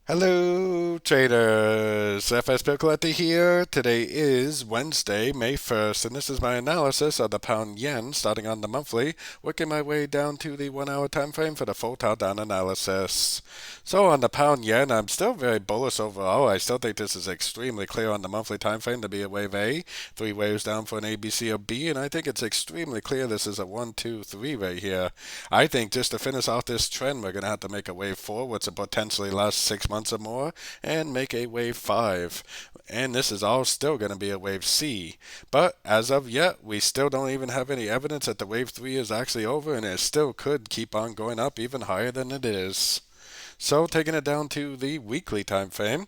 Hello, traders. FX Pip Collector here. Today is Wednesday, May 1st, and this is my analysis of the pound yen starting on the monthly, working my way down to the 1 hour time frame for the full down analysis. So on the pound yen, I'm still very bullish overall. I still think this is extremely clear on the monthly time frame to be a wave A, three waves down for an A, B, C, or B, and I think it's extremely clear this is a 1, 2, 3 right here. I think just to finish off this trend, we're going to have to make a wave 4, which will potentially last 6 months or more, and make a wave 5. And this is all still going to be a wave C. But as of yet, we still don't even have any evidence that the wave 3 is actually over, and it still could keep on going up even higher than it is. So taking it down to the weekly time frame.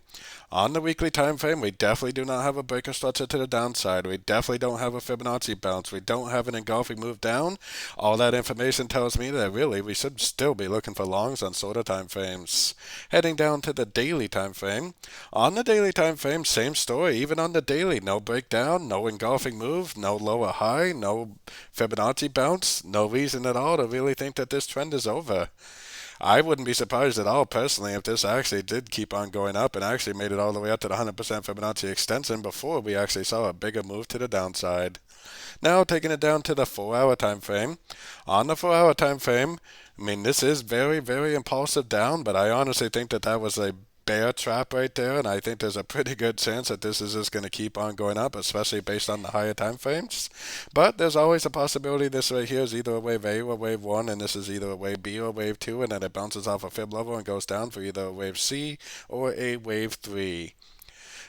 On the weekly time frame, we definitely do not have a breaker structure to the downside. We definitely don't have a Fibonacci bounce. We don't have an engulfing move down. All that information tells me that really we should still be looking for longs on shorter time frames. Heading down to the daily time frame. On the daily time frame, same story. Even on the daily, no breakdown, no engulfing move, no lower high, no Fibonacci bounce, no reason at all to really think that this trend is over. I wouldn't be surprised at all, personally, if this actually did keep on going up and actually made it all the way up to the 100% Fibonacci extension before we actually saw a bigger move to the downside. Now, taking it down to the 4 hour time frame. On the 4 hour time frame, I mean, this is very, very impulsive down, but I honestly think that that was a bear trap right there, and I think there's a pretty good chance that this is just going to keep on going up, especially based on the higher time frames. But there's always a possibility this right here is either a wave A or wave 1, and this is either a wave B or wave 2, and then it bounces off a fib level and goes down for either a wave C or a wave 3,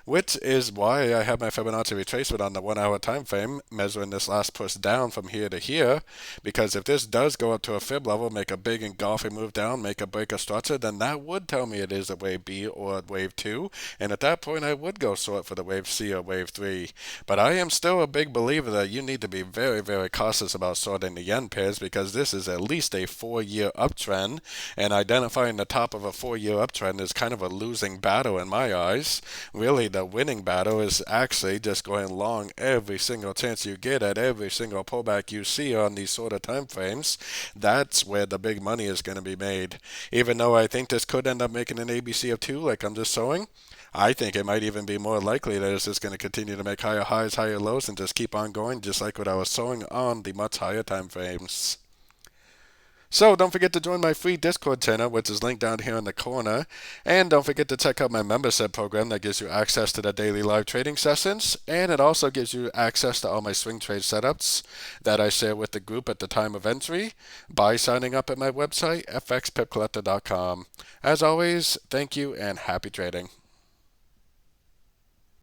which is why I have my Fibonacci retracement on the 1 hour time frame, measuring this last push down from here to here, because if this does go up to a fib level, make a big engulfing move down, make a break of structure, then that would tell me it is a wave B or a wave 2, and at that point I would go short for the wave C or wave 3. But I am still a big believer that you need to be very, very cautious about sorting the yen pairs, because this is at least a 4 year uptrend, and identifying the top of a 4 year uptrend is kind of a losing battle in my eyes. Really, the winning battle is actually just going long every single chance you get at every single pullback you see on these sort of time frames. That's where the big money is going to be made. Even though I think this could end up making an ABC of 2 like I'm just showing, I think it might even be more likely that it's just going to continue to make higher highs, higher lows, and just keep on going, just like what I was showing on the much higher time frames. So don't forget to join my free Discord channel, which is linked down here in the corner. And don't forget to check out my membership program that gives you access to the daily live trading sessions. And it also gives you access to all my swing trade setups that I share with the group at the time of entry by signing up at my website, fxpipcollector.com. As always, thank you and happy trading.